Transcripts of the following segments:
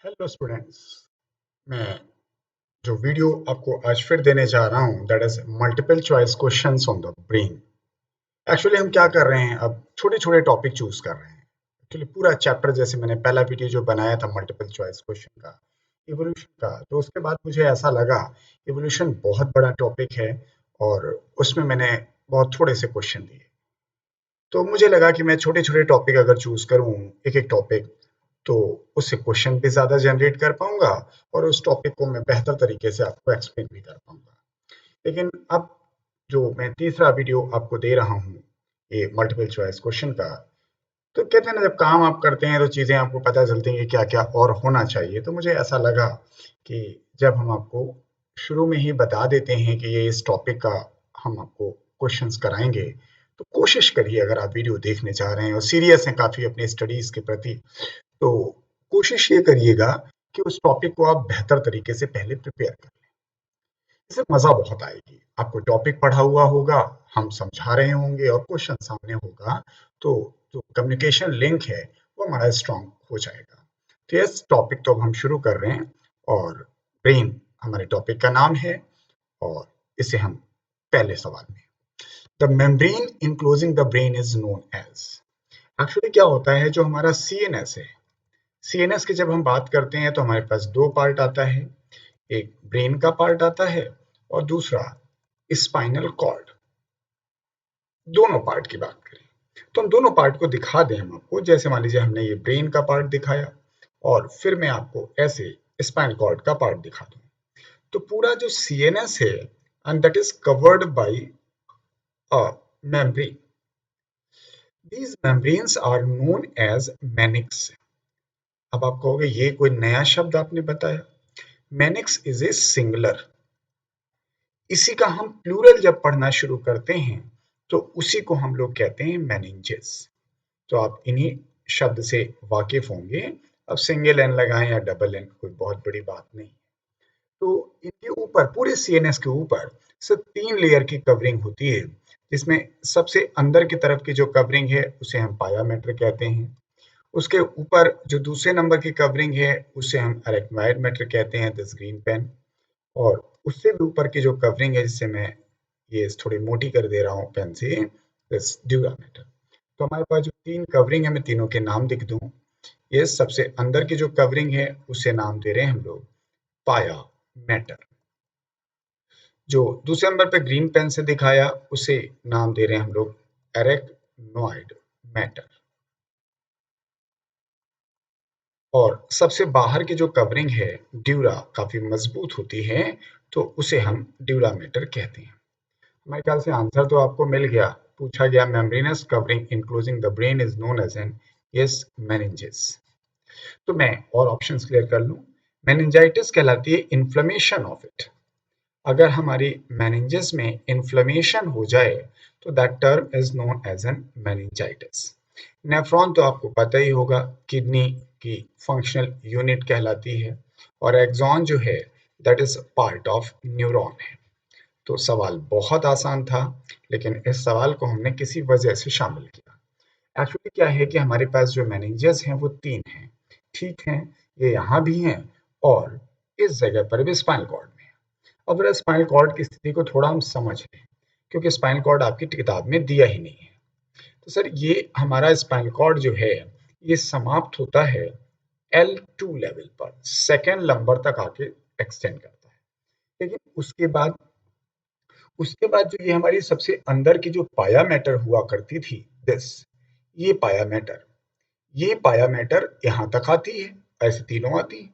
Hello students. मैं जो video आपको आज फिर देने जा रहा हूँ that is multiple choice questions on the brain. Actually हम क्या कर रहे हैं, अब छोटे छोटे टॉपिक चूज कर रहे हैं। एक्चुअली पूरा चैप्टर, जैसे मैंने पहला वीडियो जो बनाया था मल्टीपल चॉइस क्वेश्चन का, इवोल्यूशन का, तो उसके बाद मुझे ऐसा लगा इवोल्यूशन बहुत बड़ा टॉपिक है और उसमें मैंने बहुत थोड़े से क्वेश्चन दिए। तो मुझे लगा कि मैं छोटे छोटे टॉपिक अगर चूज करूँ, एक एक टॉपिक, तो उससे क्वेश्चन भी ज़्यादा जनरेट कर पाऊंगा और उस टॉपिक को मैं बेहतर तरीके से आपको एक्सप्लेन भी कर पाऊंगा। लेकिन अब जो मैं तीसरा वीडियो आपको दे रहा हूँ, ये मल्टीपल चॉइस क्वेश्चन का, तो कहते हैं ना, जब काम आप करते हैं तो चीज़ें आपको पता चलती हैं कि क्या क्या और होना चाहिए। तो मुझे ऐसा लगा कि जब हम आपको शुरू में ही बता देते हैं कि ये इस टॉपिक का हम आपको क्वेश्चंस कराएंगे, तो कोशिश करिए, अगर आप वीडियो देखने जा रहे हैं और सीरियस हैं काफ़ी अपने स्टडीज़ के प्रति, तो कोशिश ये करिएगा कि उस टॉपिक को आप बेहतर तरीके से पहले प्रिपेयर कर लें। इससे मज़ा बहुत आएगी। आपको टॉपिक पढ़ा हुआ होगा, हम समझा रहे होंगे और क्वेश्चन सामने होगा, तो जो कम्युनिकेशन लिंक है वो हमारा स्ट्रांग हो जाएगा। तो इस टॉपिक तो अब हम शुरू कर रहे हैं और ब्रेन हमारे टॉपिक का नाम है। और इसे हम पहले सवाल में, the membrane enclosing the brain is known as. Actually क्या होता है, जो हमारा सीएनएस है, सीएनएस की जब हम बात करते हैं तो हमारे पास दो पार्ट आता है। एक ब्रेन का पार्ट आता है और दूसरा स्पाइनल कॉर्ड। दोनों पार्ट की बात करें तो हम दोनों पार्ट को दिखा दें हम आपको। जैसे मान लीजिए हमने ये ब्रेन का पार्ट दिखाया और फिर मैं आपको ऐसे स्पाइनल कॉर्ड का पार्ट दिखा दूं, तो पूरा जो सीएनएस है and that is covered by a membrane. These membranes are known as meninges. अब आप कहोगे ये कोई नया शब्द आपने बताया। Meninx is a singular. इसी का हम प्लूरल जब पढ़ना शुरू करते हैं तो उसी को हम लोग कहते हैं मेनिंजेस। तो आप इन्हीं शब्द से वाकिफ होंगे। अब सिंगल एन लगाएं या डबल एन, कोई बहुत बड़ी बात नहीं। तो इनके ऊपर, पूरे सीएनएस के ऊपर सिर्फ 3 लेयर की कवरिंग होती है, जिसमें सबसे अंदर की तरफ की जो कवरिंग है उसे हम पाया मैटर कहते हैं। उसके ऊपर जो दूसरे नंबर की कवरिंग है उसे हम अरेक्नोइड मैटर कहते हैं, दिस ग्रीन पेन। और उससे भी ऊपर की जो कवरिंग है, जिससे मैं ये थोड़ी मोटी कर दे रहा हूँ पेन से, दिस ड्यूरा मैटर। तो हमारे पास जो 3 कवरिंग है, मैं तीनों के नाम लिख दूं। ये सबसे अंदर की जो कवरिंग है उसे नाम दे रहे हैं हम लोग पाया मैटर। जो दूसरे नंबर पे ग्रीन पेन से दिखाया उसे नाम दे रहे हैं हम लोग एरेक्नोइड मैटर। और सबसे बाहर की जो कवरिंग है ड्यूरा, काफी मजबूत होती है, तो उसे हम ड्यूरा मैटर कहते हैं। हमारे ख्याल से आंसर तो आपको मिल गया। पूछा गया membranous covering enclosing the brain is known as an, yes, meninges. तो मैं और ऑप्शंस क्लियर कर लूं। मेनिंजाइटिस कहलाती है इन्फ्लेमेशन ऑफ इट। अगर हमारी मेनिंजेस में इन्फ्लेमेशन हो जाए तो that term is known as an meningitis. Nephron तो आपको पता ही होगा, किडनी की फंक्शनल यूनिट कहलाती है। और एक्सॉन जो है that is part of neuron है। तो सवाल बहुत आसान था, लेकिन इस सवाल को हमने किसी वजह से शामिल किया। एक्चुअली क्या है कि हमारे पास जो मैनेजर्स हैं वो 3 हैं। ठीक है, ये यहाँ भी हैं और इस जगह पर भी स्पाइनल कॉर्ड में है। अब जरा स्पाइनल कॉर्ड की स्थिति को थोड़ा हम समझ लें, क्योंकि स्पाइनल कॉर्ड आपकी किताब में दिया ही नहीं है। तो सर, ये हमारा स्पाइनल कॉर्ड जो है ये समाप्त होता है L2 लेवल पर, सेकेंड लंबर तक आके एक्सटेंड करता है। लेकिन उसके बाद जो ये हमारी सबसे अंदर की जो पाया मैटर हुआ करती थी, दिस, ये पाया मैटर यहाँ तक आती है, ऐसे तीनों आती है।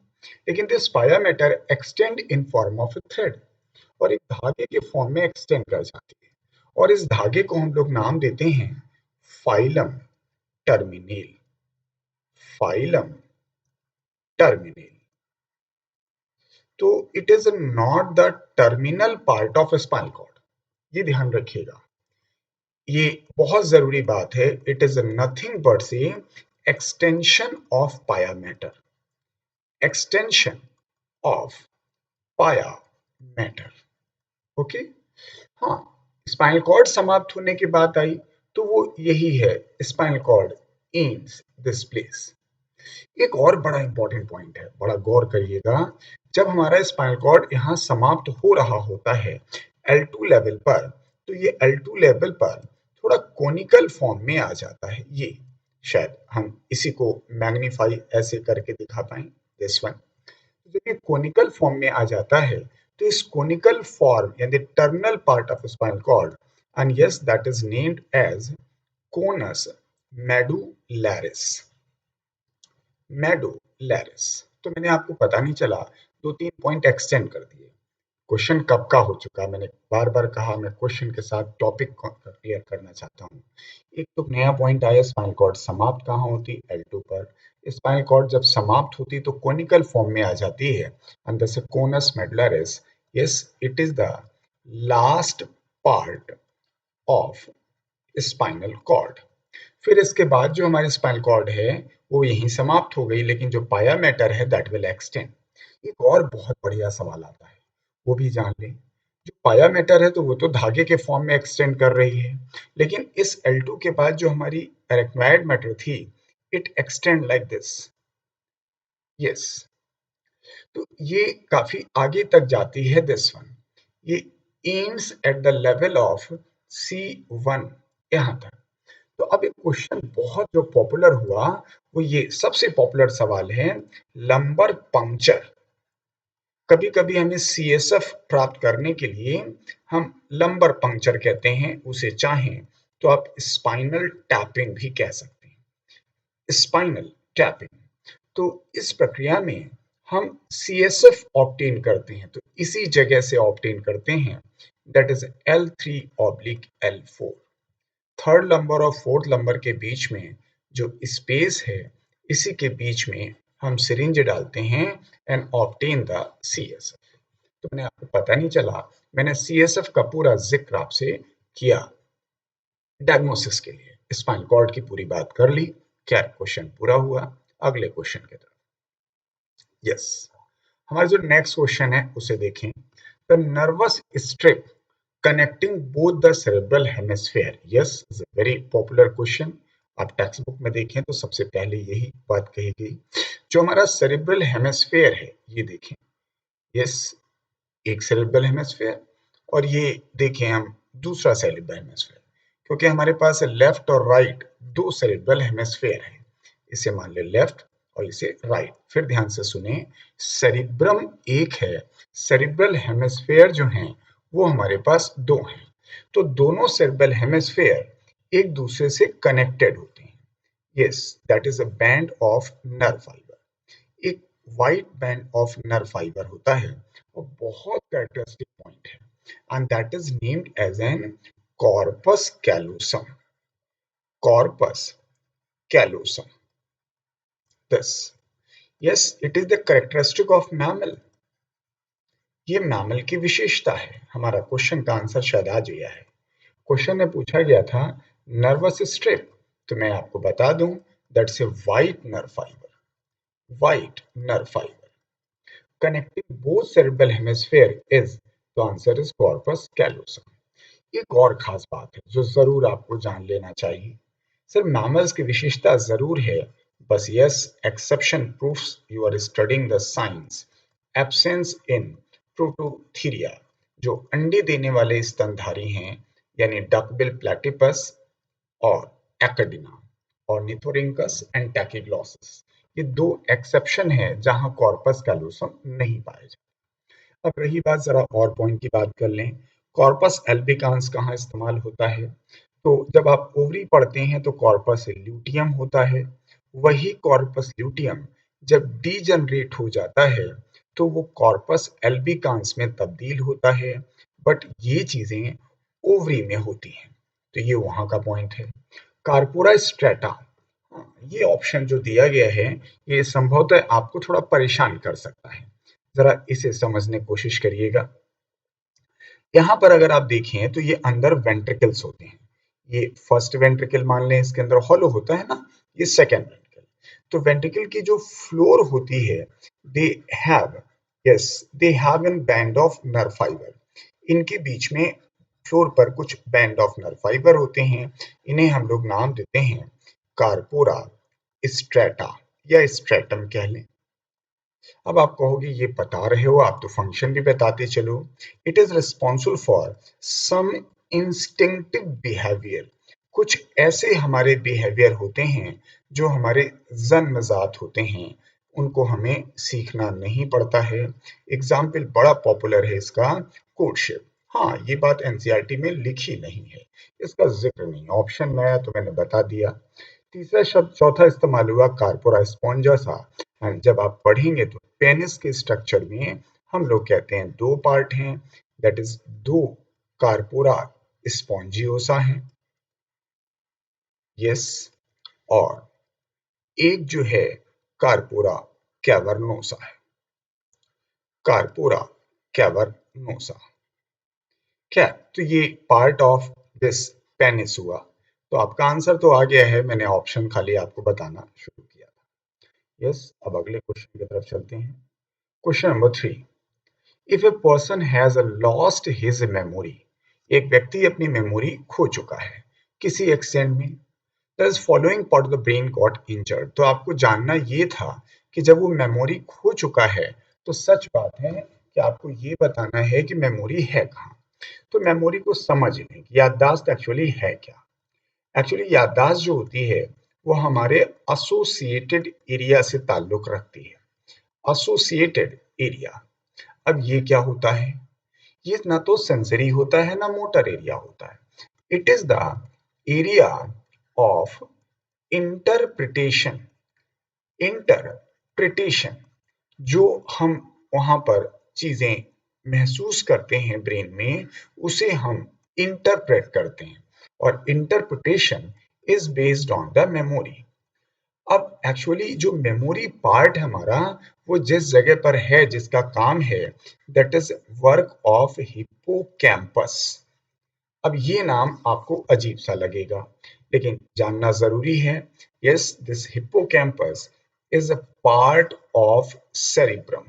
लेकिन दिस पाया matter extend in form of A thread, और एक धागे के फॉर्म में एक्सटेंड कर जाती है। और इस धागे को हम लोग नाम देते हैं फाइलम टर्मिनेल। Filum terminale. तो it is not the terminal part of spinal cord, ये ध्यान रखिएगा। ये बहुत जरूरी बात है। इट इज नथिंग बट से extension of pia mater. Extension of pia mater. Okay. हाँ, स्पाइनल कॉर्ड समाप्त होने की बात आई तो वो यही है, spinal cord ends this place. एक और बड़ा इंपॉर्टेंट पॉइंट है, बड़ा गौर करिएगा। जब हमारा स्पाइनल कॉर्ड यहाँ समाप्त हो रहा होता है L2 लेवल पर, तो ये L2 लेवल पर थोड़ा कोनिकल फॉर्म में आ जाता है। ये शायद हम इसी को मैग्नीफाई ऐसे करके दिखा पाए, दिस वन। जब ये कोनिकल फॉर्म में आ जाता है, तो इस कोनिकल फॉर्म यानी terminal part of spinal cord, and yes that is named as conus medullaris. Medullaris. तो मैंने आपको पता नहीं चला, 2-3 पॉइंट एक्सटेंड कर दिए। क्वेश्चन कब का हो चुका, मैंने बार बार कहा मैं क्वेश्चन के साथ टॉपिक क्लियर करना चाहता हूँ। एक तो नया पॉइंट आया, स्पाइनल कॉर्ड समाप्त कहाँ होती, L2 पर। स्पाइनल कॉर्ड जब समाप्त होती तो कोनिकल फॉर्म में आ जाती है, अंदर से conus medullaris. Yes, it is the last part of spinal cord. फिर इसके बाद जो हमारी स्पाइनल कॉर्ड है वो यहीं समाप्त हो गई, लेकिन जो पाया मैटर है दैट विल एक्सटेंड। एक और बहुत बढ़िया सवाल आता है, वो भी जान लें। जो पाया मैटर है तो वो तो धागे के फॉर्म में एक्सटेंड कर रही है, लेकिन इस L2 के बाद जो हमारी एरेक्नोइड मैटर थी, it extend like this. Yes, तो ये काफी आगे तक जाती है, दिस वन। ये aims at the level of C1, यहां तक। तो अब एक क्वेश्चन बहुत जो पॉपुलर हुआ, वो ये सबसे पॉपुलर सवाल है, लंबर पंक्चर। कभी कभी हमें CSF प्राप्त करने के लिए हम लंबर पंक्चर कहते हैं, उसे चाहें तो आप स्पाइनल टैपिंग भी कह सकते हैं, स्पाइनल टैपिंग। तो इस प्रक्रिया में हम CSF ऑब्टेन करते हैं, तो इसी जगह से ऑब्टेन करते हैं, that is L3/L4। Third lumbar और फोर्थ लंबर के बीच में जो स्पेस है, इसी के बीच में हम सिरिंज डालते हैं एंड ऑब्टेन द CSF। तो मैंने आपको पता नहीं चला, मैंने CSF का पूरा जिक्र आपसे किया डायग्नोसिस के लिए। स्पाइनल कॉर्ड की पूरी बात कर ली। क्या क्वेश्चन पूरा हुआ? अगले क्वेश्चन की तरफ। यस, हमारा जो नेक्स्ट क्वेश्चन है उसे देखें। The nervous strip connecting both the cerebral hemisphere. Yes, is a very popular question. आप टेक्स्ट बुक में देखें तो सबसे पहले यही बात कही गई। जो हमारा सेरेब्रल हेमिस्फीयर है, ये देखें। यस, एक सेरेब्रल हेमिस्फीयर, और ये देखें हम दूसरा सेरेब्रल हेमिस्फीयर, क्योंकि हमारे पास लेफ्ट और राइट दो सेरेब्रल हेमिस्फीयर है। इसे मान ले लेफ्ट और इसे राइट। फिर ध्यान से सुने, सेरिब्रम एक है, सेरिब्रल हेमिस्फीयर जो हैं वो हमारे पास दो हैं। तो दोनों सेरेब्रल हेमिस्फीयर एक दूसरे से कनेक्टेड होते हैं। Yes, that is a band of nerve fibre. एक white band of nerve fibre होता है और बहुत कैरेक्टरिस्टिक पॉइंट है, and that is named as an corpus callosum. Corpus callosum, this, yes, it is the characteristic of mammal। ये mammal की विशेषता है। हमारा क्वेश्चन का आंसर शायद आ गया है। क्वेश्चन में पूछा गया था नर्वस स्ट्रिप, तो मैं आपको बता दूं that's a white nerve fibre. White nerve fibre connecting both cerebral hemisphere is, तो आंसर इज कॉर्पस कैलोसम। एक और खास बात है जो जरूर आपको जान लेना चाहिए। सर, मैमल्स की विशेषता जरूर है, बस yes, exception proofs you are studying the science. Absence in prototheria, जो अंडे देने वाले स्तनधारी हैं, यानी डकबिल प्लैटिपस और एक्डिना, और निथोरिंकस एंड टैकिग्लॉसिस, ये दो एक्सेप्शन है जहां कॉर्पस कैलोसम नहीं पाया जाता। अब रही बात, जरा और पॉइंट की बात कर लें। कॉर्पस एल्बिकांस कहाँ इस्तेमाल होता है? तो जब आप ओवरी पढ़ते हैं तो कॉर्पस ल्यूटियम होता है। वही कॉर्पस ल्यूटियम जब डीजनरेट हो जाता है तो वो कॉर्पस एल्बिकांस में तब्दील होता है, बट ये चीजें ओवरी में होती हैं। तो ये वहां का पॉइंट है। कार्पोरा स्ट्रेटा, ये ऑप्शन जो दिया गया है, ये संभवतः आपको थोड़ा परेशान कर सकता है। जरा इसे समझने की कोशिश करिएगा। यहाँ पर अगर आप देखें तो ये अंदर वेंट्रिकल्स होते हैं। ये फर्स्ट वेंट्रिकल मान लें, इसके अंदर हॉलो होता है ना, ये सेकेंड वेंट्रिकल। तो वेंट्रिकल की जो फ्लोर होती है, they have, yes, they have an band of nerve fibre. इनके बीच में फ्लोर पर कुछ बैंड ऑफ नर्व फाइबर होते हैं। इन्हें हम लोग नाम देते हैं कार्पोरा स्ट्रेटा, या स्ट्रेटम कह लें। अब आप कहोगे ये बता रहे हो, आप तो फंक्शन भी बताते चलो। It is responsible for some instinctive behaviour. कुछ ऐसे हमारे बिहेवियर होते हैं जो हमारे जन्मजात होते हैं, उनको हमें सीखना नहीं पड़ता है। एग्जाम्पल बड़ा पॉपुलर है इसका, कोर्टशिप। हाँ, ये बात एनसीईआरटी में लिखी नहीं है, इसका जिक्र नहीं, ऑप्शन में आया तो मैंने बता दिया। तीसरा शब्द चौथा इस्तेमाल हुआ कार्पोरा स्पॉन्जोसा। जब आप पढ़ेंगे तो पेनिस के स्ट्रक्चर में हम लोग कहते हैं दो पार्ट हैं, दैट इज दो कार्पोरा स्पॉन्जियोसा हैं, यस, और एक जो है कार्पोरा कैवर्नोसा है, कार्पोरा कैवर्नोसा। क्या तो ये पार्ट ऑफ दिस पेनिस हुआ। तो आपका आंसर तो आ गया है, मैंने ऑप्शन खाली आपको बताना शुरू किया था। यस, अब अगले क्वेश्चन की तरफ चलते हैं। Question number 3, if a person has lost his memory, एक व्यक्ति अपनी मेमोरी खो चुका है किसी एक्सीडेंट में, that following part of the brain got injured. तो आपको जानना ये था कि जब वो मेमोरी खो चुका है तो सच बात है कि आपको ये बताना है कि मेमोरी है कहाँ। तो मेमोरी को समझ लें कि याददाश्त एक्चुअली है क्या। एक्चुअली याददाश्त जो होती है वो हमारे एसोसिएटेड एरिया से ताल्लुक रखती है। एसोसिएटेड एरिया, अब ये क्या होता है? ये ना तो सेंसरी होता है ना मोटर एरिया होता है। It is the area of interpretation. Interpretation, जो हम वहां पर चीजें महसूस करते हैं ब्रेन में, उसे हम इंटरप्रेट करते हैं, और interpretation is based on the memory. अब एक्चुअली जो मेमोरी पार्ट है हमारा, वो जिस जगह पर है, जिसका काम है, that is work of hippocampus. अब ये नाम आपको अजीब सा लगेगा, लेकिन जानना जरूरी है। Yes, this hippocampus is a part of cerebrum.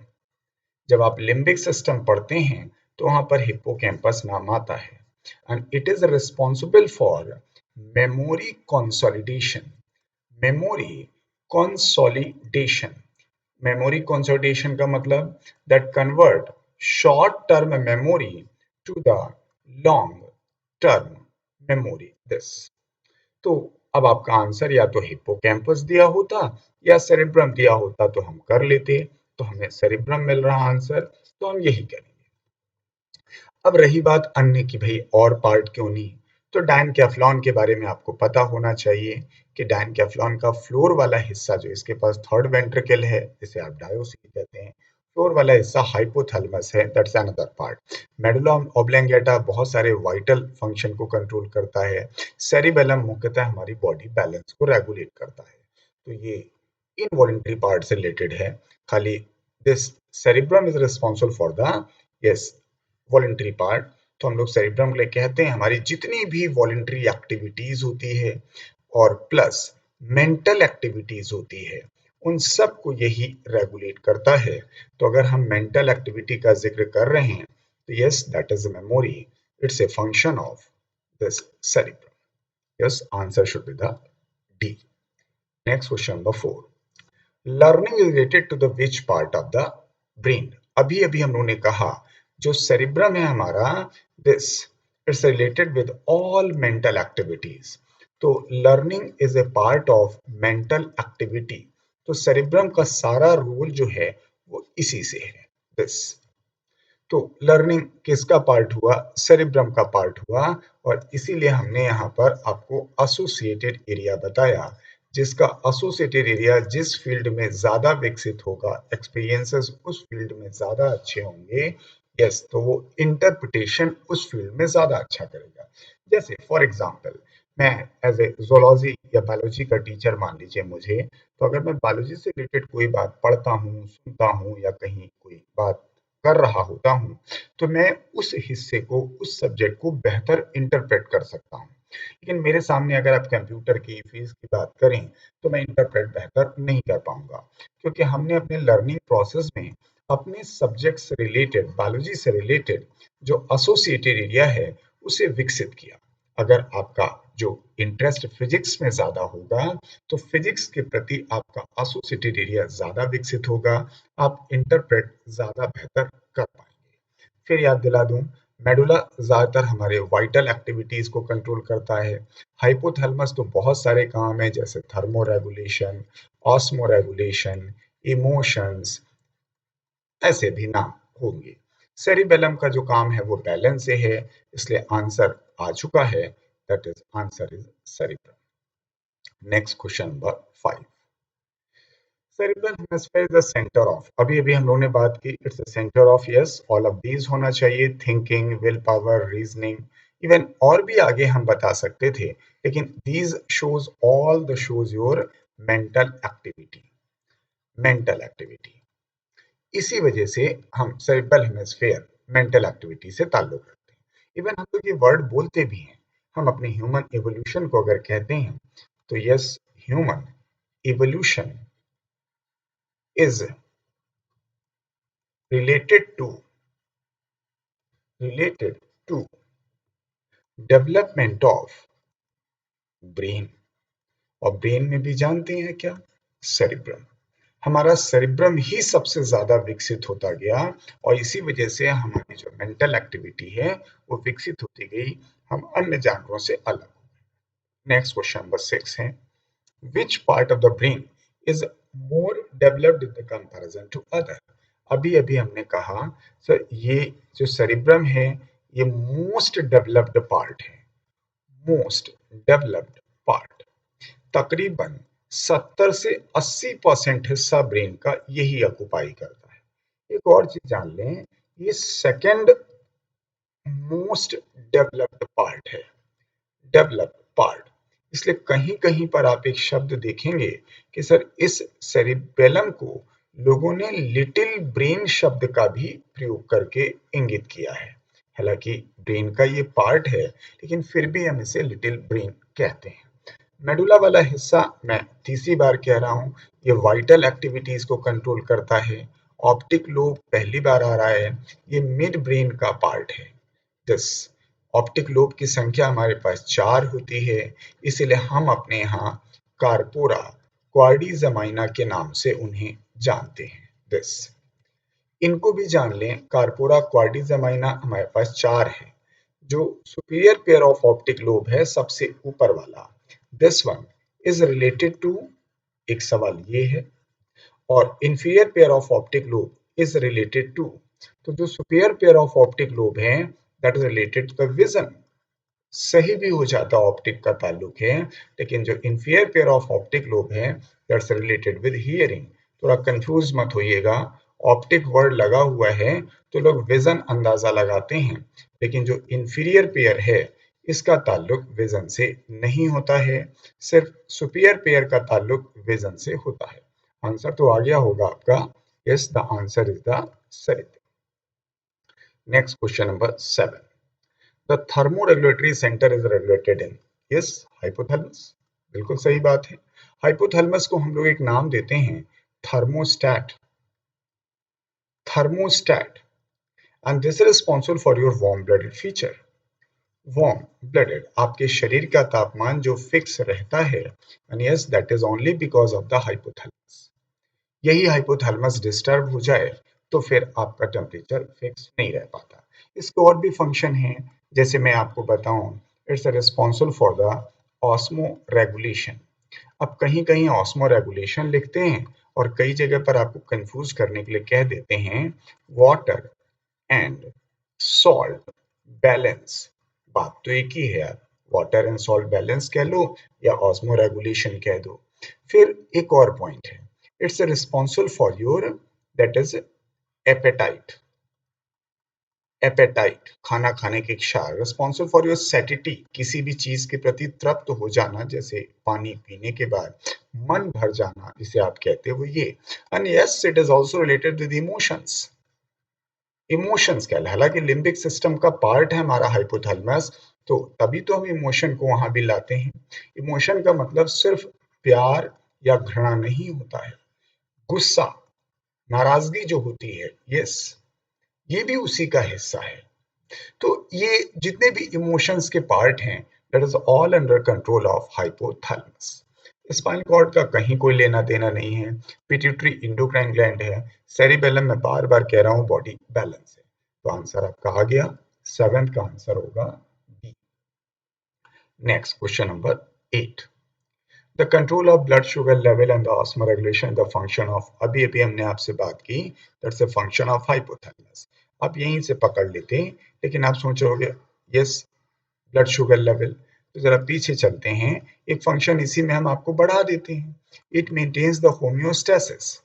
जब आप लिम्बिक सिस्टम पढ़ते हैं तो वहां पर हिप्पोकैम्पस नाम आता है, and it is responsible for memory consolidation. Memory consolidation, memory consolidation का मतलब that convert short term memory to the long term memory this. तो अब आपका आंसर या तो हिप्पोकैम्पस दिया होता या सेरिब्रम दिया होता तो हम कर लेते, तो हमें सेरिब्रम मिल रहा आंसर, तो हम यही करेंगे। अब रही बात अन्य की, भाई और पार्ट क्यों नहीं, तो डायनकेफ्लॉन के बारे में आपको पता होना चाहिए कि डायनकेफ्लॉन का फ्लोर वाला हिस्सा जो इसके पास थर्ड वेंट्रिकल है, जिसे आप डायोसिटी कहते हैं, फ्लोर वाला हिस्सा हाइपोथैलेमस है, that's another part. Medulla oblongata बहुत सारे वाइटल फंक्शन को कंट्रोल करता है। सेरिबेलम मुख्यतः हमारी बॉडी बैलेंस को रेगुलेट करता है। तो ये इनवॉलेंटरी पार्ट से रिलेटेड है। खाली this cerebrum is responsible for the, yes, voluntary part. तो हम लोग सेरिब्रम के लिए कहते हैं हमारी जितनी भी वॉलेंट्री एक्टिविटीज होती है और प्लस मेंटल एक्टिविटीज होती है, उन सब को यही रेगुलेट करता है। तो अगर हम मेंटल एक्टिविटी का जिक्र कर रहे हैं तो yes, that is memory, it's a function of this cerebrum. Yes, answer should be the D. Next question number 4, learning is related to the which part of the brain. अभी अभी हम लोगों ने कहा जो सेरिब्रम है हमारा, this it's related with all mental activities. तो learning is a part of mental activity. तो सेरिब्रम का सारा रोल जो है वो इसी से है, दिस। तो लर्निंग किसका पार्ट हुआ? सेरिब्रम का पार्ट हुआ, और इसीलिए हमने यहाँ पर आपको एसोसिएटेड एरिया बताया। जिसका एसोसिएटेड एरिया जिस फील्ड में ज्यादा विकसित होगा, एक्सपीरियंसेस उस फील्ड में ज्यादा अच्छे होंगे, यस, तो वो इंटरप्रिटेशन उस फील्ड में ज्यादा अच्छा करेगा। जैसे फॉर एग्जांपल, मैं एज ए जोलॉजी या बायोलॉजी का टीचर मान लीजिए मुझे, तो अगर मैं बायोलॉजी से रिलेटेड कोई बात पढ़ता हूँ, सुनता हूँ, या कहीं कोई बात कर रहा होता हूँ, तो मैं उस हिस्से को, उस सब्जेक्ट को बेहतर इंटरप्रेट कर सकता हूँ। लेकिन मेरे सामने अगर आप कंप्यूटर की फीस की बात करें तो मैं इंटरप्रेट बेहतर नहीं कर पाऊंगा, क्योंकि हमने अपने लर्निंग प्रोसेस में अपने सब्जेक्ट से रिलेटेड, बायोलॉजी से रिलेटेड जो एसोसिएटेड एरिया है उसे विकसित किया। अगर आपका जो इंटरेस्ट फिजिक्स में ज्यादा होगा तो फिजिक्स के प्रति आपका एसोसिएटेड एरिया ज्यादा विकसित होगा, आप इंटरप्रेट ज्यादा बेहतर कर पाएंगे। फिर याद दिला दूं, मेडुला ज्यादातर हमारे वाइटल एक्टिविटीज को कंट्रोल करता है। हाइपोथैलेमस तो बहुत सारे काम है जैसे thermo regulation, osmo regulation, emotions, ऐसे भी नाम होंगे। सेरिबेलम का जो काम है वो बैलेंस से है, इसलिए आंसर आ चुका है, that is answer is cerebrum. Next question number 5। Cerebral hemisphere is the centre of, अभी अभी हम लोगों ने बात की, it's the centre of, yes all of these होना चाहिए, thinking, will power, reasoning, even और भी आगे हम बता सकते थे, लेकिन these shows all the shows your mental activity, mental activity. इसी वजह से हम सेरिब्रल हेमिस्फीयर मेंटल एक्टिविटी से ताल्लुक रखते हैं। इवन हम लोग ये वर्ड बोलते भी हैं, हम अपने ह्यूमन इवोल्यूशन को अगर कहते हैं तो yes, human evolution is related to related to development of brain, और ब्रेन में भी जानते हैं क्या, सेरिब्रम। हमारा सेरिब्रम ही सबसे ज्यादा विकसित होता गया और इसी वजह से हमारी जो मेंटल एक्टिविटी है वो विकसित होती गई, हम अन्य जानवरों से अलग। नेक्स्ट क्वेश्चन नंबर 6 है, which part of the brain is more developed in the comparison to other। अभी अभी हमने कहा सर ये जो सेरिब्रम है ये मोस्ट डेवलप्ड पार्ट है, मोस्ट डेवलप्ड पार्ट, तकरीबन 70 से 80% हिस्सा ब्रेन का यही ऑक्युपाई करता है। एक और चीज जान लें, ये सेकंड मोस्ट डेवलप्ड पार्ट है, डेवलप्ड पार्ट। इसलिए कहीं कहीं पर आप एक शब्द देखेंगे कि सर इस सेरिबेलम को लोगों ने लिटिल ब्रेन शब्द का भी प्रयोग करके इंगित किया है। हालांकि ब्रेन का ये पार्ट है लेकिन फिर भी हम इसे लिटिल ब्रेन कहते हैं। मेडुला वाला हिस्सा मैं तीसरी बार कह रहा हूं, ये वाइटल एक्टिविटीज को कंट्रोल करता है। ऑप्टिक लोब पहली बार आ रहा है, ये मिड ब्रेन का पार्ट है। दिस ऑप्टिक लोब की संख्या हमारे पास 4 होती है, इसलिए हम अपने यहाँ कार्पोरा क्वाड्रिजेमाइना के नाम से उन्हें जानते हैं। दिस इनको भी जान लें, कार्पोरा क्वाड्रिजेमाइना हमारे पास 4 है। जो superior pair of optic lobe है सबसे ऊपर वाला, this one is related to, एक सवाल ये है, और inferior pair of optic lobe is related to, तो जो superior pair of optic lobe है that is related to the vision, सही भी हो जाता ऑप्टिक का ताल्लुक है, लेकिन जो inferior pair of optic lobe है दैट्स रिलेटेड विद हियरिंग। थोड़ा कंफ्यूज मत होइएगा, ऑप्टिक वर्ड लगा हुआ है तो लोग विजन अंदाजा लगाते हैं, लेकिन जो इंफीरियर पेयर है इसका ताल्लुक विजन से नहीं होता है, सिर्फ सुपीरियर पेयर का ताल्लुक विजन से होता है। आंसर तो आ गया होगा आपका, yes the answer is the cerebrum. Next question number 7, the thermoregulatory centre is regulated in, yes hypothalamus, बिल्कुल सही बात है। हाइपोथैलेमस को हम लोग एक नाम देते हैं thermostat, thermostat, and this is responsible for your warm blooded feature. Warm blooded, आपके शरीर का तापमान जो फिक्स रहता है, and yes that is only because of the hypothalamus. यही हाइपोथैलेमस डिस्टर्ब हो जाए तो फिर आपका टेम्परेचर फिक्स नहीं रह पाता। इसके और भी फंक्शन हैं, जैसे मैं आपको बताऊं, it's responsible for the osmo regulation. अब कहीं कहीं ऑस्मो रेगुलेशन लिखते हैं और कई जगह पर आपको कंफ्यूज करने के लिए कह देते हैं वाटर एंड सॉल्ट बैलेंस। बात तो एक ही है यार, वाटर एंड सॉल्ट बैलेंस कह लो या ऑस्मो रेगुलेशन कह दो। फिर एक और पॉइंट है, it's responsible for your, that is appetite, appetite खाना खाने की इच्छा, रिस्पॉन्सिबल फॉर योर सैटिटी, किसी भी चीज के प्रति तृप्त हो जाना, जैसे पानी पीने के बाद मन भर जाना जिसे आप कहते हो ये। And yes it is also related with emotions, emotions क्या, हालांकि लिम्बिक सिस्टम का पार्ट है हमारा हाइपोथैलेमस, तो तभी तो हम इमोशन को वहां भी लाते हैं। इमोशन का मतलब सिर्फ प्यार या घृणा नहीं होता है, गुस्सा, नाराजगी जो होती है, यस ये भी उसी का हिस्सा है। तो ये जितने भी इमोशंस के पार्ट हैं that is all under control of hypothalamus. Spinal cord का कहीं कोई लेना देना नहीं है। पिट्यूटरी इंडोक्राइन ग्लैंड है। सेरिबेलम में बार बार कह रहा हूं बॉडी बैलेंस है। तो आंसर आपका आ गया, सेवेंथ का आंसर होगा B. Next question number 8। The control of blood sugar level and the osmoregulation the function of, अभी अभी हमने आपसे बात की, that's a function of hypothalamus. आप यहीं से पकड़ लेते हैं, लेकिन आप सोच रहे होगे यस ब्लड शुगर लेवल, तो जरा पीछे चलते हैं। एक फंक्शन इसी में हम आपको बढ़ा देते हैं, इट मेंटेन्स द होम्योस्टेसिस।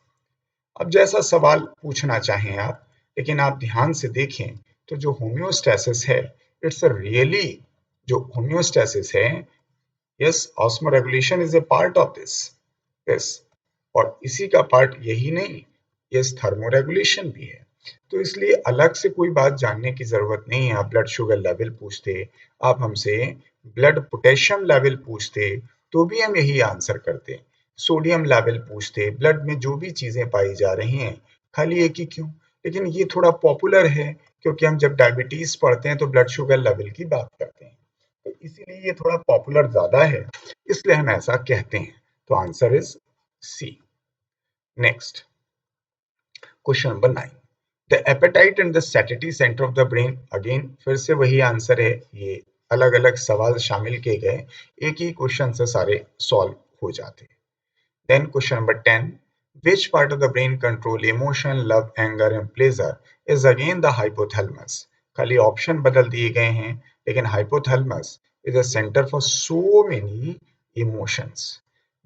अब जैसा सवाल पूछना चाहें आप, लेकिन आप ध्यान से देखें तो जो होम्योस्टेसिस है, इट्स अ रियली, जो होम्योस्टेसिस है, yes osmo regulation is a part of this, yes, और इसी का पार्ट यही नहीं, यस थर्मो रेगुलेशन भी है। तो इसलिए अलग से कोई बात जानने की जरूरत नहीं है। आप ब्लड शुगर लेवल पूछते, आप हमसे ब्लड पोटेशियम लेवल पूछते, तो भी हम यही आंसर करते। सोडियम लेवल पूछते, ब्लड में जो भी चीजें पाई जा रही हैं, खाली एक ही क्यों, लेकिन ये थोड़ा पॉपुलर है क्योंकि हम जब डायबिटीज पढ़ते हैं तो ब्लड शुगर लेवल की बात करते हैं, तो इसीलिए ये थोड़ा पॉपुलर ज्यादा है, इसलिए हम ऐसा कहते हैं। तो answer is C. Next question number 9। The appetite and the satisfactory centre of the brain, again फिर से वही आंसर है। ये अलग अलग सवाल शामिल किए गए, एक ही क्वेश्चन से सारे सॉल्व हो जाते हैं। Then question number 10। Which part of the brain control emotion, love, anger and pleasure is again the hypothalamus? खाली ऑप्शन बदल दिए गए हैं, लेकिन hypothalamus is a center for so many emotions।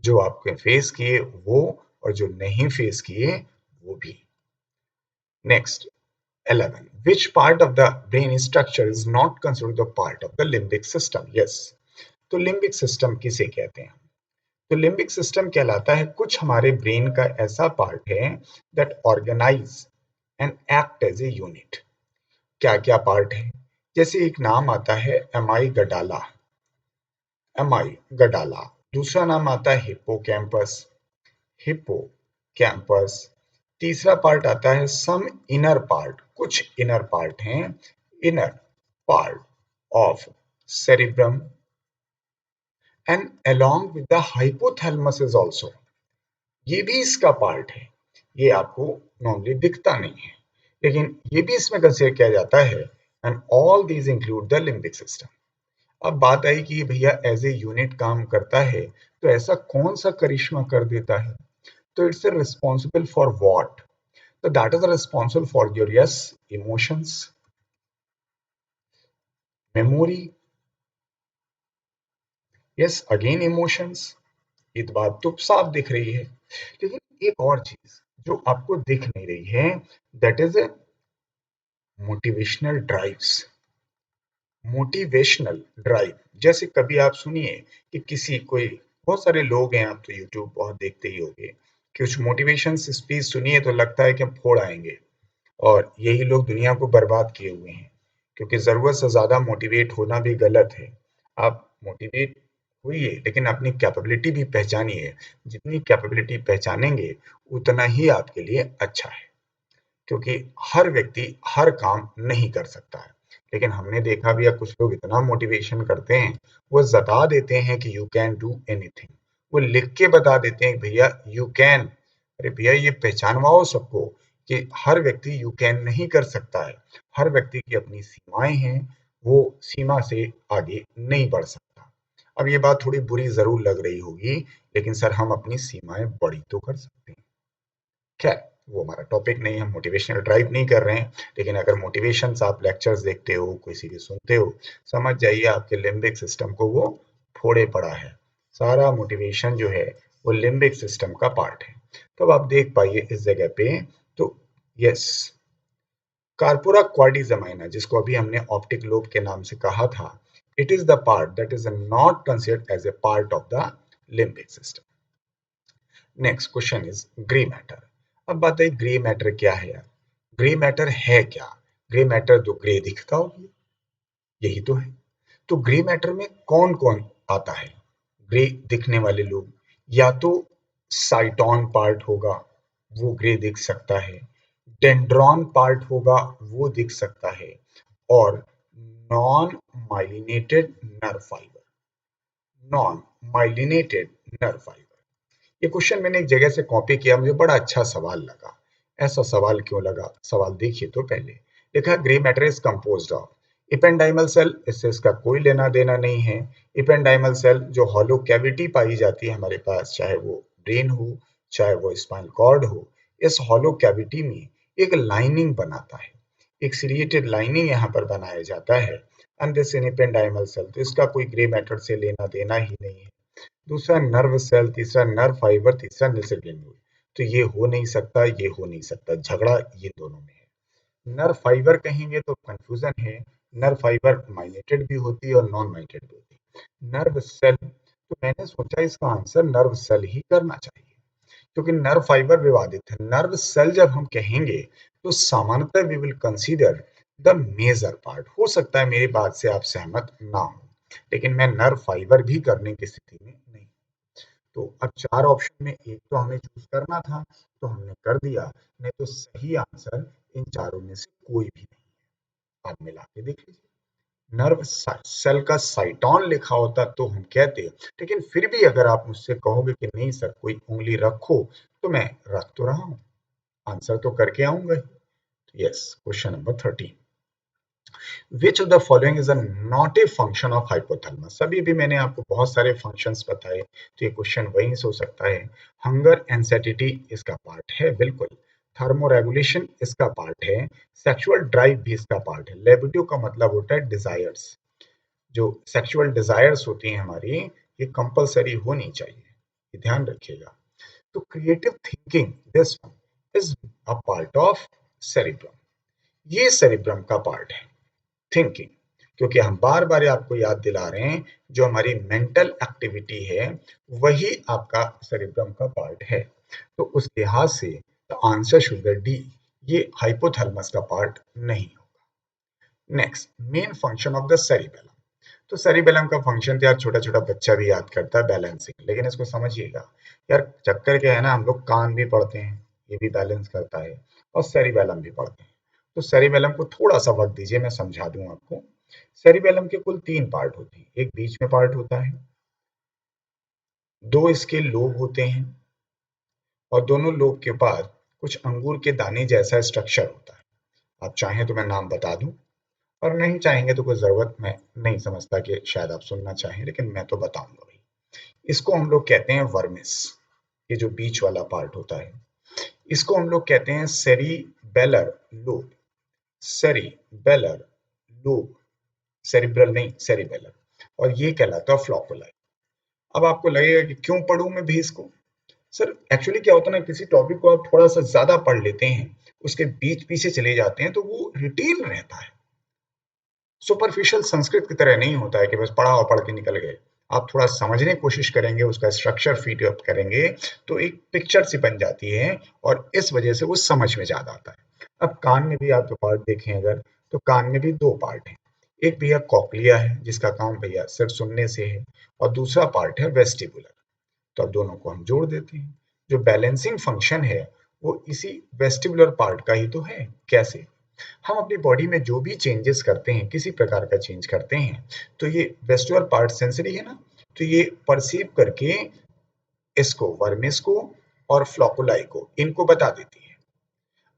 जो आपके फेस किए वो, और जो नहीं फेस किए वो भी। Next 11। Which part of the brain structure is not considered the part of the limbic system? Yes, तो लिम्बिक सिस्टम किसे कहते हैं? तो लिम्बिक सिस्टम कहलाता है कुछ हमारे ब्रेन का ऐसा पार्ट है that organize and act as a unit. क्या क्या पार्ट है? जैसे एक नाम आता है एमाई गडाला, एमाई गडाला। दूसरा नाम आता है हिप्पोकैम्पस, हिप्पोकैम्पस। तीसरा पार्ट आता है सम इनर पार्ट, कुछ इनर पार्ट हैं, inner part of cerebrum, and along with the hypothalamus is also, ये भी इसका पार्ट है। ये आपको नॉर्मली दिखता नहीं है, लेकिन ये भी इसमें कंसीडर किया जाता है। And all these include the limbic system. अब बात आई कि भैया एज ए यूनिट काम करता है, तो ऐसा कौन सा करिश्मा कर देता है? तो इट्स रिस्पॉन्सिबल फॉर व्हाट? तो that is responsible for your yes emotions, memory, yes again emotions. ये तो बात तो साफ दिख रही है, लेकिन एक और चीज जो आपको दिख नहीं रही है, that is a motivational drives. Motivational drive, जैसे कभी आप सुनिए कि किसी कोई, बहुत सारे लोग हैं, आप तो यूट्यूब बहुत देखते ही होंगे, कुछ मोटिवेशन स्पीच सुनिए तो लगता है कि हम फोड़ आएंगे, और यही लोग दुनिया को बर्बाद किए हुए हैं, क्योंकि जरूरत से ज्यादा मोटिवेट होना भी गलत है। आप मोटिवेट हुई है, लेकिन अपनी कैपेबिलिटी भी पहचानिए। जितनी कैपेबिलिटी पहचानेंगे उतना ही आपके लिए अच्छा है, क्योंकि हर व्यक्ति हर काम नहीं कर सकता है। लेकिन हमने देखा भी है कुछ लोग इतना मोटिवेशन करते हैं, वो जता देते हैं कि यू कैन डू एनीथिंग, वो लिख के बता देते हैं भैया यू कैन। अरे भैया ये पहचानवाओ सबको कि हर व्यक्ति यू कैन नहीं कर सकता है, हर व्यक्ति की अपनी सीमाएं हैं, वो सीमा से आगे नहीं बढ़ सकता। अब ये बात थोड़ी बुरी जरूर लग रही होगी, लेकिन सर हम अपनी सीमाएं बड़ी तो कर सकते हैं। खैर वो हमारा टॉपिक नहीं, हम मोटिवेशनल ड्राइव नहीं कर रहे हैं, लेकिन अगर मोटिवेशन आप लेक्चर्स देखते हो, किसी के सुनते हो, समझ जाइए आपके लिम्बिक सिस्टम को वो फोड़े पड़ा है। सारा मोटिवेशन जो है वो लिम्बिक सिस्टम का पार्ट है। तो अब आप देख पाइए इस जगह पे, तो यस कार्पोरा क्वाड्रिजेमाइना, जिसको अभी हमने ऑप्टिक लोब के नाम से कहा था, it is the part that is not considered as a part of the limbic system. Next question is grey matter. अब बात है ग्रे मैटर क्या है यार? ग्रे मैटर है क्या? ग्रे मैटर तो ग्रे दिखता होगी, यही तो है। तो ग्रे मैटर में कौन कौन आता है? ग्रे दिखने वाले लोग, या तो साइटोन पार्ट होगा, वो ग्रे दिख सकता है, डेंड्रॉन पार्ट होगा, वो दिख सकता है, और non myelinated nerve fibre, non myelinated nerve fibre. ये क्वेश्चन मैंने एक जगह से कॉपी किया, मुझे बड़ा अच्छा सवाल लगा। ऐसा सवाल क्यों लगा? सवाल देखिए तो पहले लिखा grey matter is composed of ependymal cell, इससे इसका कोई लेना देना नहीं है। इपेंडाइमल सेल जो हॉलो कैविटी पाई जाती है हमारे पास, चाहे वो ब्रेन हो चाहे वो स्पाइनल कॉर्ड हो, इस हॉलो कैविटी में एक लाइनिंग बनाता है, एक सिलिएटेड लाइनिंग यहाँ पर बनाया जाता है। And this in ependymal cell, तो इसका कोई ग्रे मैटर से लेना देना ही नहीं है। दूसरा नर्व सेल, तीसरा नर्व फाइबर, तीसरा निसर्ग ग्रेन्यूल। तो ये हो नहीं सकता, ये हो नहीं सकता, झगड़ा ये दोनों में है। नर्व फाइबर कहेंगे तो कंफ्यूजन है। नर्व फाइबर माइलेटेड भी होती है और नॉन माइलेटेड भी होती है। नर्व सेल, तो मैंने सोचा इसका आंसर नर्व सेल ही करना चाहिए, क्योंकि नर्व फाइबर विवादित है। नर्व सेल जब हम कहेंगे तो सामान्यतः we will consider the major part. हो सकता है मेरी बात से आप सहमत ना हो, लेकिन मैं नर्व फाइबर भी करने की स्थिति में नहीं। तो अब चार ऑप्शन में एक तो हमें चूज करना था, तो हमने कर दिया। नहीं तो सही आंसर इन चारों में से कोई भी नहीं है। आप मिला के देख लीजिए। नर्व सेल का साइटोन लिखा होता तो हम कहते, लेकिन फिर भी अगर आप मुझसे कहोगे कि नहीं सर कोई उंगली रखो, तो मैं रख तो रहा हूं, आंसर तो करके आऊंगा ही। Yes, question number 13, which of the following is not a function of hypothalamus. अभी भी मैंने आपको बहुत सारे फंक्शंस बताए, तो ये क्वेश्चन वहीं से हो सकता है। हंगर एंड सैटिस्फैक्शन इसका पार्ट है, बिल्कुल। थर्मोरेगुलेशन इसका पार्ट है। सेक्सुअल ड्राइव भी इसका पार्ट है। लिबिडो का मतलब होता है डिजायर्स, जो सेक्सुअल डिजायर्स होती हैं हमारी, ये कंपलसरी होनी चाहिए, ये ध्यान रखिएगा। तो creative thinking, this is a part of cerebrum, ये सेरिब्रम का पार्ट है थिंकिंग, क्योंकि हम बार बार आपको याद दिला रहे हैं जो हमारी मेंटल एक्टिविटी है वही आपका सेरिब्रम का पार्ट है। तो उस लिहाज से the answer should B D, ये हाइपोथैलेमस का पार्ट नहीं होगा। Next, main function of the cerebellum. तो सेरिबेलम का फंक्शन तो यार छोटा छोटा बच्चा भी याद करता है, बैलेंसिंग। लेकिन इसको समझिएगा यार, चक्कर क्या है ना, हम लोग कान भी पढ़ते हैं, ये भी बैलेंस करता है, और सेरिबेलम भी पढ़ते हैं। तो सेरिबेलम को थोड़ा सा वक्त दीजिए, मैं समझा दूं आपको। सेरिबेलम के कुल तीन पार्ट होते हैं। एक बीच में पार्ट होता है, दो इसके लोब होते हैं, और दोनों लोब के बाद कुछ अंगूर के दाने जैसा स्ट्रक्चर होता है। आप चाहें तो मैं नाम बता दूं, और नहीं चाहेंगे तो कोई जरूरत मैं नहीं समझता कि शायद आप सुनना चाहें, लेकिन मैं तो बताऊंगा भाई। इसको हम लोग कहते हैं वर्मिस, ये जो बीच वाला पार्ट होता है। इसको हम लोग कहते हैं cerebellar lobe, cerebellar lobe, cerebral नहीं, सेरिबेलर। और ये कहलाता है फ्लोकुलाई। अब आपको लगेगा कि क्यों पढ़ूं मैं भी इसको? सर एक्चुअली क्या होता है ना, किसी टॉपिक को आप थोड़ा सा ज्यादा पढ़ लेते हैं, उसके बीच पीछे चले जाते हैं, तो वो रिटेन रहता है। सुपरफिशियल संस्कृत की तरह नहीं होता है कि बस पढ़ा और पढ़ के निकल गए। आप थोड़ा समझने की कोशिश करेंगे, उसका स्ट्रक्चर फीड अप करेंगे, तो एक पिक्चर सी बन जाती है, और इस वजह से वो समझ में ज्यादा आता है। अब कान में भी आप जो पार्ट देखें अगर, तो कान में भी दो पार्ट हैं। एक भैया कॉक्लिया है, जिसका काम भैया सिर्फ सुनने से है, और दूसरा पार्ट है वेस्टिबुलर। तो अब दोनों को हम जोड़ देते हैं। जो बैलेंसिंग फंक्शन है वो इसी वेस्टिबुलर पार्ट का ही तो है। कैसे? हम अपनी बॉडी में जो भी चेंजेस करते हैं, किसी प्रकार का चेंज करते हैं, तो ये वेस्टिबुलर पार्ट सेंसरी है ना, तो ये परसीव करके इसको, वर्मिस को और फ्लोकुलाई को, इनको बता देती है।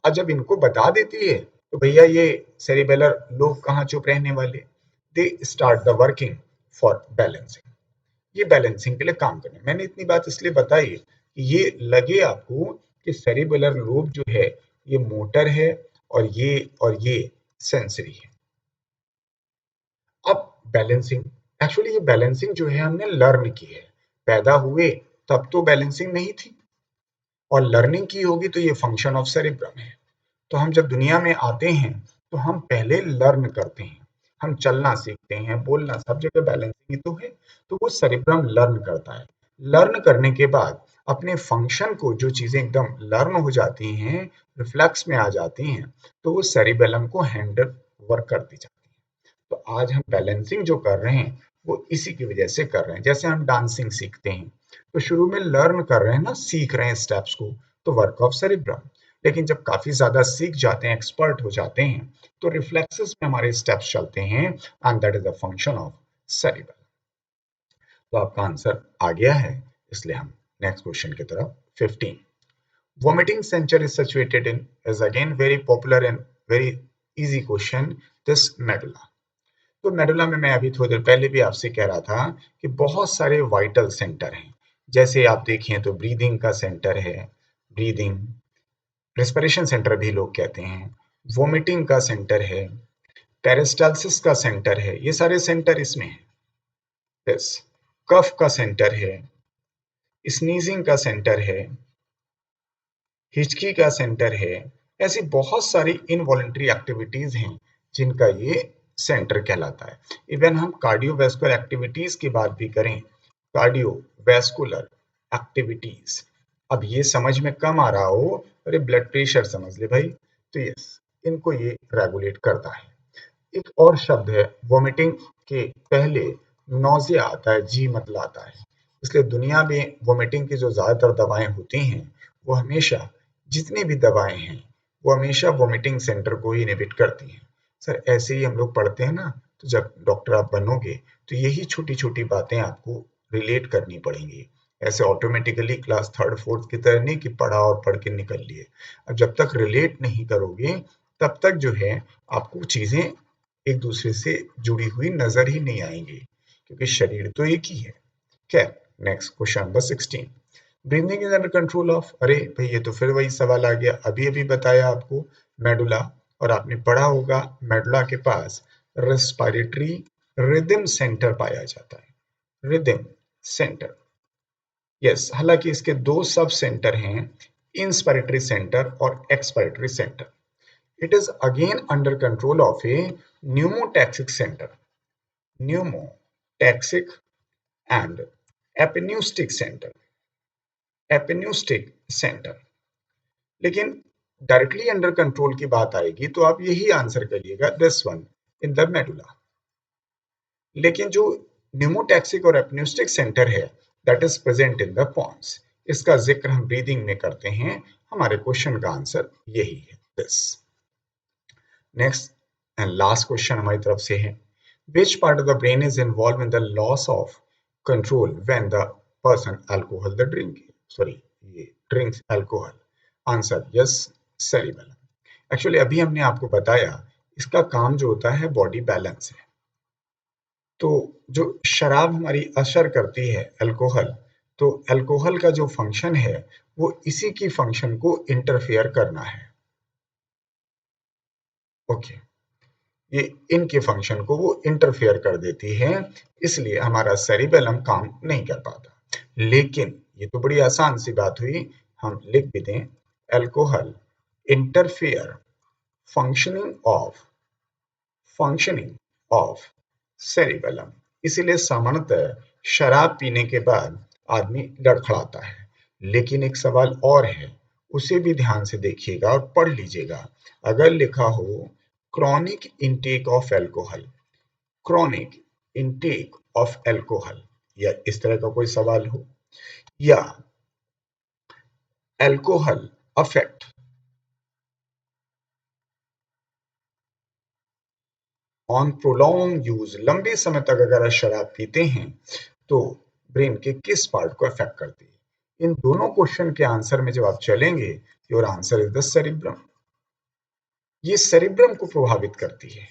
और जब इनको बता देती है, तो भैया ये सेरिबेलर लोब कहाँ चुप रहने वाले, they start the working for balancing. ये बैलेंसिंग के लिए काम करना। मैंने इतनी बात इसलिए बताई कि ये लगे आपको कि सेरिबेलर लोब जो है ये मोटर है, और ये सेंसरी है। अब बैलेंसिंग, एक्चुअली ये बैलेंसिंग जो है हमने लर्न की है। पैदा हुए तब तो बैलेंसिंग नहीं थी, और लर्निंग की होगी तो ये फंक्शन ऑफ सेरिब्रम है। तो हम जब दुनिया में आते हैं तो हम पहले लर्न करते हैं, हम चलना सीखते हैं, बोलना, सब जगह बैलेंसिंग ही तो है। तो वो सेरिब्रम लर्न करता है। लर्न करने के बाद अपने फंक्शन को, जो चीजें एकदम लर्न हो जाती हैं, रिफ्लेक्स में आ जाती हैं, तो वो सेरिबेलम को हैंडल ओवर कर दी जाती है। तो आज हम बैलेंसिंग जो कर रहे हैं वो इसी की वजह से कर रहे हैं। जैसे हम डांसिंग सीखते हैं, तो शुरू में लर्न कर रहे हैं ना, सीख रहे हैं स्टेप्स को, तो वर्क ऑफ सेरिब्रम। लेकिन जब काफी ज्यादा सीख जाते हैं, एक्सपर्ट हो जाते हैं, तो रिफ्लेक्सेस में हमारे स्टेप्स चलते हैं, and that is the function of cerebrum. तो आपका आंसर आ गया है, इसलिए हम नेक्स्ट क्वेश्चन की तरफ 15 vomiting center is situated in is again very popular and very easy question this medulla तो मेडुला में मैं अभी थोड़ी देर पहले भी आपसे कह रहा था कि बहुत सारे वाइटल सेंटर हैं जैसे आप देखें तो ब्रीदिंग का सेंटर है ब्रीदिंग रेस्पिरेशन सेंटर भी लोग कहते हैं वोमिटिंग का सेंटर है पेरिस्टालसिस का सेंटर है ये सारे सेंटर इसमें है यस कफ का सेंटर है स्नीजिंग का सेंटर है हिचकी का सेंटर है ऐसी बहुत सारी इनवॉलेंट्री एक्टिविटीज हैं जिनका ये सेंटर कहलाता है इवन हम कार्डियोवैस्कुलर एक्टिविटीज की बात भी करें कार्डियोवैस्कुलर एक्टिविटीज अब ये समझ में कम आ रहा हो अरे ब्लड प्रेशर समझ ले भाई तो यस इनको ये रेगुलेट करता है एक और शब्द है वोमिटिंग के पहले नौजिया आता है जी मतलाता है इसलिए दुनिया में वोमिटिंग की जो ज्यादातर दवाएं होती हैं वो हमेशा जितनी भी दवाएं हैं वो हमेशा वोमिटिंग सेंटर को ही इनहिबिट करती हैं सर ऐसे ही हम लोग पढ़ते हैं ना तो जब डॉक्टर आप बनोगे तो यही छोटी छोटी बातें आपको रिलेट करनी पड़ेंगी ऐसे ऑटोमेटिकली क्लास थर्ड फोर्थ की तरह नहीं कि पढ़ा और पढ़ के निकल लिए अब जब तक रिलेट नहीं करोगे तब तक जो है आपको चीजें एक दूसरे से जुड़ी हुई नजर ही नहीं आएंगी क्योंकि शरीर तो एक ही है खैर next question number 16 breathing is under control of अरे भाई ये तो फिर वही सवाल आ गया अभी अभी बताया आपको मेडुला और आपने पढ़ा होगा मेडुला के पास रेस्पिरेटरी रिदम सेंटर पाया जाता है रिदम सेंटर यस हालांकि इसके दो सब सेंटर हैं इंस्पिरेटरी सेंटर और expiratory centre it is again under control of a pneumotaxic center pneumotaxic and apneustic center apneustic center लेकिन डायरेक्टली अंडर कंट्रोल की बात आएगी तो आप यही आंसर करिएगा this one in the medulla लेकिन जो न्यूमोटैक्सिक और एपन्यूस्टिक सेंटर है that is present in the pons इसका जिक्र हम ब्रीदिंग में करते हैं हमारे क्वेश्चन का आंसर यही है this next and last question हमारी तरफ से है which part of the brain is involved in the loss of control when the person alcohol the drink sorry ये drinks alcohol answer yes cerebellum actually अभी हमने आपको बताया इसका काम जो होता है बॉडी बैलेंस है तो जो शराब हमारी असर करती है अल्कोहल तो अल्कोहल का जो फंक्शन है वो इसी की फंक्शन को इंटरफेयर करना है ओके ये इनके फंक्शन को वो इंटरफेयर कर देती है इसलिए हमारा सेरिबेलम काम नहीं कर पाता लेकिन ये तो बड़ी आसान सी बात हुई हम लिख भी दें alcohol interfere functioning of cerebellum इसीलिए सामान्यतः शराब पीने के बाद आदमी लड़खड़ाता है लेकिन एक सवाल और है उसे भी ध्यान से देखिएगा और पढ़ लीजिएगा अगर लिखा हो chronic intake of alcohol chronic intake of alcohol या इस तरह का कोई सवाल हो या alcohol affect on prolonged use लंबे समय तक अगर आप शराब पीते हैं तो ब्रेन के किस पार्ट को अफेक्ट करती है इन दोनों क्वेश्चन के आंसर में जब आप चलेंगे your answer is the cerebrum ये सेरिब्रम को प्रभावित करती है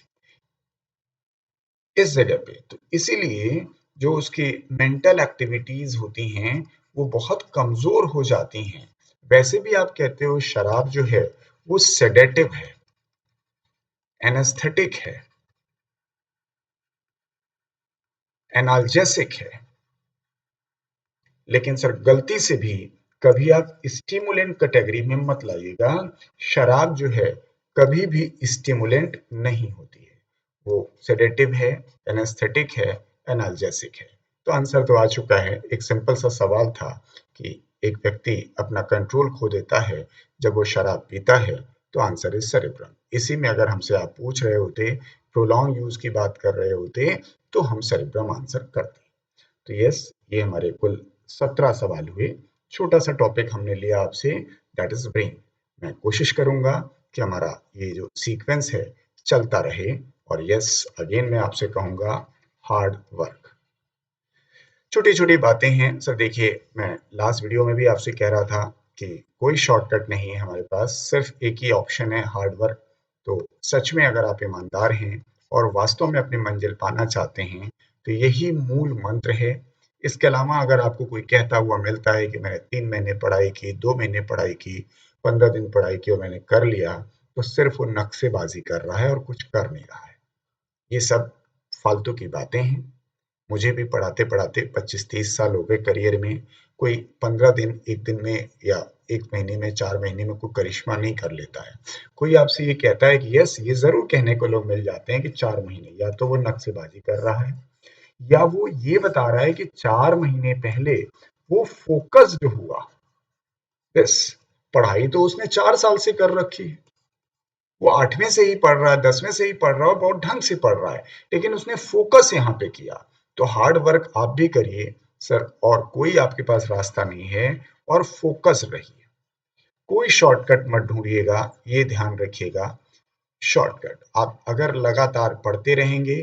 इस जगह पे तो इसीलिए जो उसकी मेंटल एक्टिविटीज होती हैं वो बहुत कमजोर हो जाती हैं वैसे भी आप कहते हो शराब जो है वो सेडेटिव है एनेस्थेटिक है एनाल्जेसिक है लेकिन सर गलती से भी कभी आप स्टिमुलेंट कैटेगरी में मत लाइएगा शराब जो है कभी भी स्टिमुलेंट नहीं होती है वो सेडेटिव है एनेस्थेटिक है एनाल्जेसिक है तो आंसर तो आ चुका है एक सिंपल सा सवाल था कि एक व्यक्ति अपना कंट्रोल खो देता है जब वो शराब पीता है तो आंसर इज सेरेब्रम इसी में अगर हमसे आप पूछ रहे होते प्रोलॉन्ग यूज की बात कर रहे होते तो हम सेरेब्रम आंसर करते तो यस ये हमारे कुल 17 सवाल हुए छोटा सा टॉपिक हमने लिया आपसे दैट इज ब्रेन मैं कोशिश करूंगा कि हमारा ये जो सीक्वेंस है चलता रहे और यस अगेन मैं आपसे कहूंगा हार्ड वर्क छोटी-छोटी बातें हैं। सर देखिए, मैं लास्ट वीडियो में भी आपसे कह रहा था कि कोई शॉर्टकट नहीं है हमारे पास, सिर्फ एक ही ऑप्शन है, हार्ड वर्क। तो सच में अगर आप ईमानदार हैं और वास्तव में अपनी मंजिल पाना चाहते हैं, तो यही मूल मंत्र है। इसके अलावा अगर आपको कोई कहता हुआ मिलता है कि मैंने 3 महीने पढ़ाई की, 2 महीने पढ़ाई की, 15 दिन पढ़ाई की और मैंने कर लिया, तो सिर्फ वो नक्सेबाज़ी कर रहा है और कुछ कर नहीं रहा है। ये सब फालतू की बातें हैं। मुझे भी पढ़ाते-पढ़ाते 25-30 साल हो गए करियर में। कोई 15 दिन, 1 दिन में या 1 महीने में, 4 महीने में कोई करिश्मा नहीं कर लेता है। कोई आपसे ये कहता है कि यस, ये ज़रूर कहने को लोग मिल जाते हैं कि 4 महीने, या तो वो नक्सेबाज़ी कर रहा है या वो ये बता रहा है कि 4 महीने पहले वो फ़ोकस्ड हुआ। बस, पढ़ाई तो उसने 4 साल से कर रखी है। वो 8वें से ही पढ़ रहा है, 10वें से ही पढ़ रहा है और बहुत ढंग से पढ़ रहा है, लेकिन उसने फोकस यहाँ पे किया। तो हार्ड वर्क आप भी करिए सर, और कोई आपके पास रास्ता नहीं है, और फोकस रहिए। कोई शॉर्टकट मत ढूंढिएगा, ये ध्यान रखिएगा। शॉर्टकट आप अगर लगातार पढ़ते रहेंगे,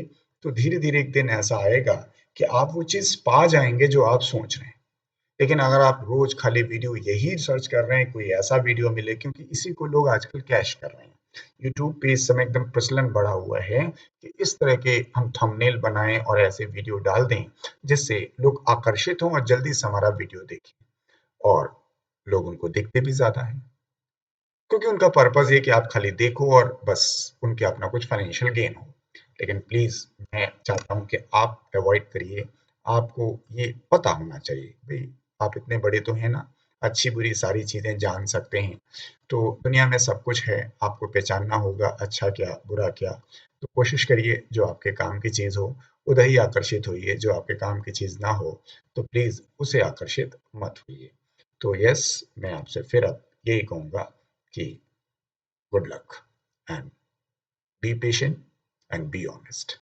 तो धीरे धीरे एक दिन ऐसा आएगा कि आप वो चीज पा जाएंगे जो आप सोच रहे हैं। लेकिन अगर आप रोज खाली वीडियो यही सर्च कर रहे हैं, कोई ऐसा वीडियो मिले, क्योंकि इसी को लोग आजकल कैश कर रहे हैं। यूट्यूब पे इस समय एकदम प्रचलन बढ़ा हुआ है कि इस तरह के हम थंबनेल बनाएं और ऐसे वीडियो डाल दें जिससे लोग आकर्षित हों और जल्दी से हमारा वीडियो देखें, और लोग उनको देखते भी ज्यादा है, क्योंकि उनका पर्पस ये कि आप खाली देखो और बस उनके अपना कुछ फाइनेंशियल गेन हो। लेकिन प्लीज, मैं चाहता हूं कि आप अवॉइड करिए। आपको ये पता होना चाहिए भाई, आप इतने बड़े तो हैं ना, अच्छी बुरी सारी चीजें जान सकते हैं। तो दुनिया में सब कुछ है, आपको पहचानना होगा अच्छा क्या बुरा क्या। तो कोशिश करिए जो आपके काम की चीज हो उधर ही आकर्षित होइए, जो आपके काम की चीज ना हो तो प्लीज उसे आकर्षित मत होइए। तो यस, मैं आपसे फिर अब यही कहूंगा कि good luck and be patient and be honest.